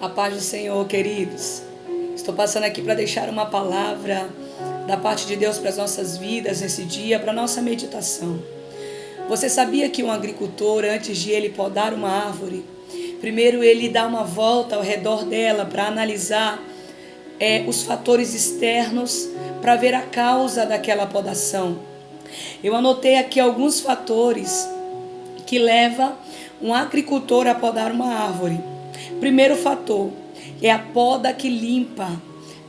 A paz do Senhor, queridos. Estou passando aqui para deixar uma palavra da parte de Deus para as nossas vidas nesse dia, para a nossa meditação. Você sabia que um agricultor, antes de ele podar uma árvore, primeiro ele dá uma volta ao redor dela para analisar os fatores externos, para ver a causa daquela podação. Eu anotei aqui alguns fatores que levam um agricultor a podar uma árvore. Primeiro fator é a poda que limpa.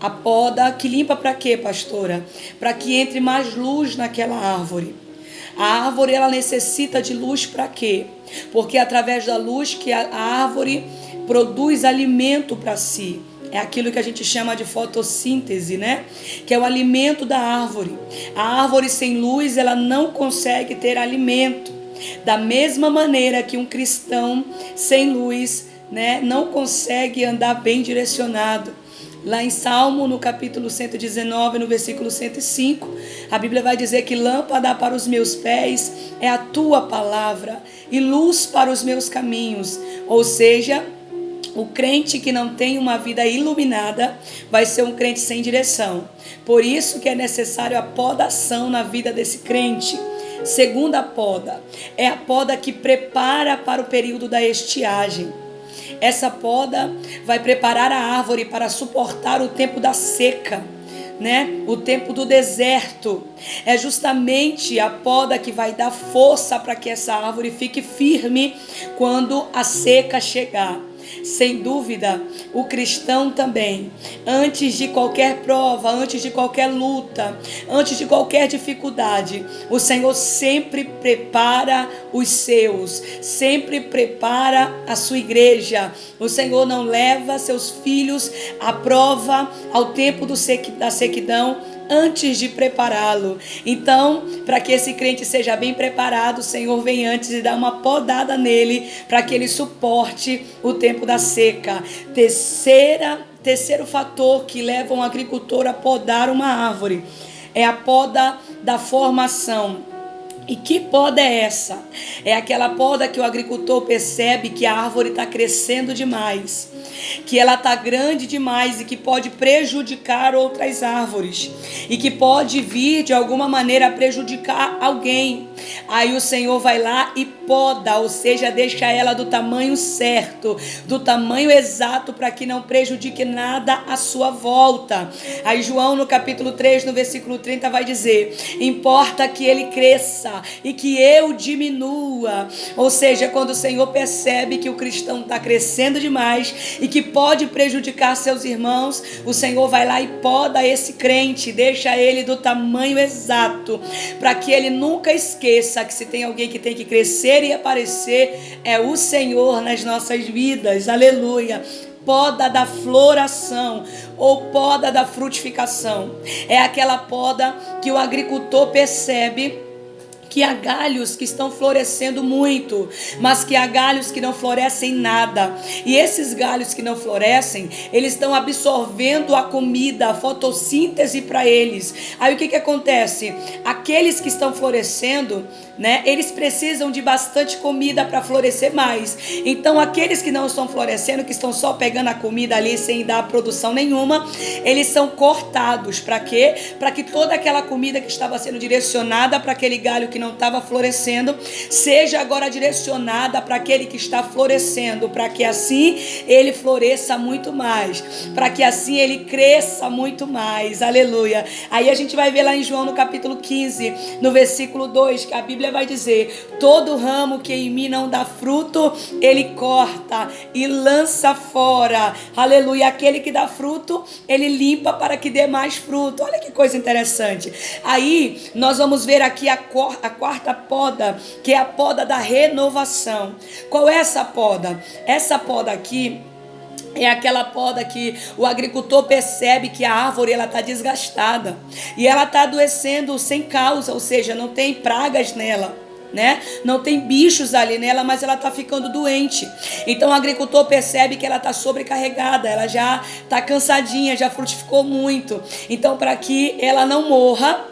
A poda que limpa para quê, pastora? Para que entre mais luz naquela árvore. A árvore ela necessita de luz para quê? Porque é através da luz que a árvore produz alimento para si. É aquilo que a gente chama de fotossíntese, né? Que é o alimento da árvore. A árvore sem luz, ela não consegue ter alimento. Da mesma maneira que um cristão sem luz, né, não consegue andar bem direcionado. Lá em Salmo, no capítulo 119, no versículo 105, a Bíblia vai dizer que lâmpada para os meus pés é a tua palavra e luz para os meus caminhos. Ou seja, o crente que não tem uma vida iluminada vai ser um crente sem direção. Por isso que é necessário a podação na vida desse crente. Segunda poda é a poda que prepara para o período da estiagem. Essa poda vai preparar a árvore para suportar o tempo da seca, né? O tempo do deserto. É justamente a poda que vai dar força para que essa árvore fique firme quando a seca chegar. Sem dúvida, o cristão também, antes de qualquer prova, antes de qualquer luta, antes de qualquer dificuldade, o Senhor sempre prepara os seus, sempre prepara a sua igreja. O Senhor não leva seus filhos à prova, ao tempo da sequidão, antes de prepará-lo. Então, para que esse crente seja bem preparado, o Senhor vem antes e dá uma podada nele, para que ele suporte o tempo da seca. Terceiro fator que leva um agricultor a podar uma árvore é a poda da formação. E que poda é essa? É aquela poda que o agricultor percebe que a árvore está crescendo demais, que ela está grande demais e que pode prejudicar outras árvores e que pode vir de alguma maneira prejudicar alguém. Aí o Senhor vai lá e poda, ou seja, deixa ela do tamanho certo, do tamanho exato, para que não prejudique nada à sua volta. Aí João no capítulo 3, no versículo 30 vai dizer: importa que ele cresça e que eu diminua. Ou seja, quando o Senhor percebe que o cristão está crescendo demais e que pode prejudicar seus irmãos, o Senhor vai lá e poda esse crente, deixa ele do tamanho exato, para que ele nunca esqueça que se tem alguém que tem que crescer e aparecer, é o Senhor nas nossas vidas. Aleluia. Poda da floração ou poda da frutificação é aquela poda que o agricultor percebe que há galhos que estão florescendo muito, mas que há galhos que não florescem nada. E esses galhos que não florescem, eles estão absorvendo a comida, a fotossíntese para eles. Aí o que acontece? Aqueles que estão florescendo, né, eles precisam de bastante comida para florescer mais. Então aqueles que não estão florescendo, que estão só pegando a comida ali sem dar produção nenhuma, eles são cortados. Para quê? Para que toda aquela comida que estava sendo direcionada para aquele galho que não estava florescendo, seja agora direcionada para aquele que está florescendo, para que assim ele floresça muito mais, para que assim ele cresça muito mais. Aleluia. Aí a gente vai ver lá em João no capítulo 15, no versículo 2, que a Bíblia vai dizer: todo ramo que em mim não dá fruto, ele corta e lança fora. Aleluia. Aquele que dá fruto, ele limpa para que dê mais fruto. Olha que coisa interessante. Aí nós vamos ver aqui a quarta poda, que é a poda da renovação. Qual é essa poda? Essa poda aqui é aquela poda que o agricultor percebe que a árvore está desgastada e ela está adoecendo sem causa, ou seja, não tem pragas nela, né? Não tem bichos ali nela, mas ela está ficando doente. Então o agricultor percebe que ela está sobrecarregada, ela já está cansadinha, já frutificou muito. Então, para que ela não morra,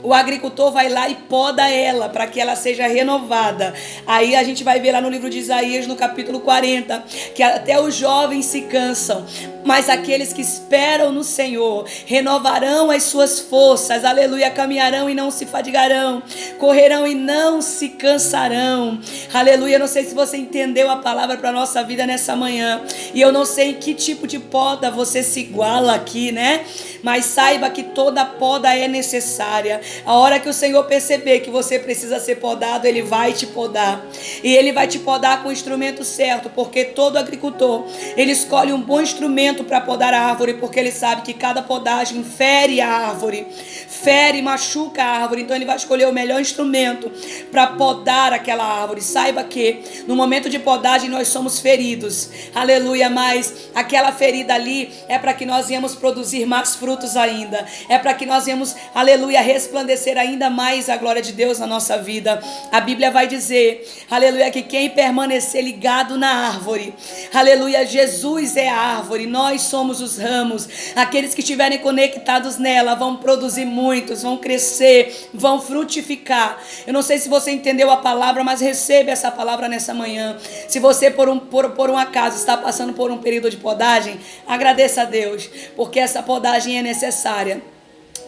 O agricultor vai lá e poda ela para que ela seja renovada. Aí a gente vai ver lá no livro de Isaías, no capítulo 40, que até os jovens se cansam, mas aqueles que esperam no Senhor renovarão as suas forças, aleluia, caminharão e não se fadigarão, correrão e não se cansarão, aleluia. Eu não sei se você entendeu a palavra para a nossa vida nessa manhã, e eu não sei em que tipo de poda você se iguala aqui, né? Mas saiba que toda poda é necessária. A hora que o Senhor perceber que você precisa ser podado, Ele vai te podar. E Ele vai te podar com o instrumento certo, porque todo agricultor, ele escolhe um bom instrumento para podar a árvore, porque ele sabe que cada podagem fere a árvore, fere, machuca a árvore. Então ele vai escolher o melhor instrumento para podar aquela árvore. Saiba que no momento de podagem nós somos feridos, aleluia, mas aquela ferida ali é para que nós venhamos produzir mais frutos ainda, é para que nós venhamos, aleluia, resplandecer ainda mais a glória de Deus na nossa vida. A Bíblia vai dizer, aleluia, que quem permanecer ligado na árvore, aleluia, Jesus é a árvore, nós somos os ramos. Aqueles que estiverem conectados nela vão produzir muitos, vão crescer, vão frutificar. Eu não sei se você entendeu a palavra, mas receba essa palavra nessa manhã. Se você por um acaso está passando por um período de podagem, agradeça a Deus, porque essa podagem é necessária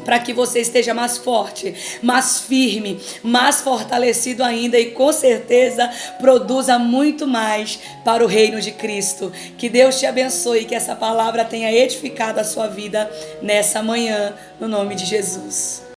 para que você esteja mais forte, mais firme, mais fortalecido ainda, e com certeza produza muito mais para o reino de Cristo. Que Deus te abençoe e que essa palavra tenha edificado a sua vida nessa manhã, no nome de Jesus.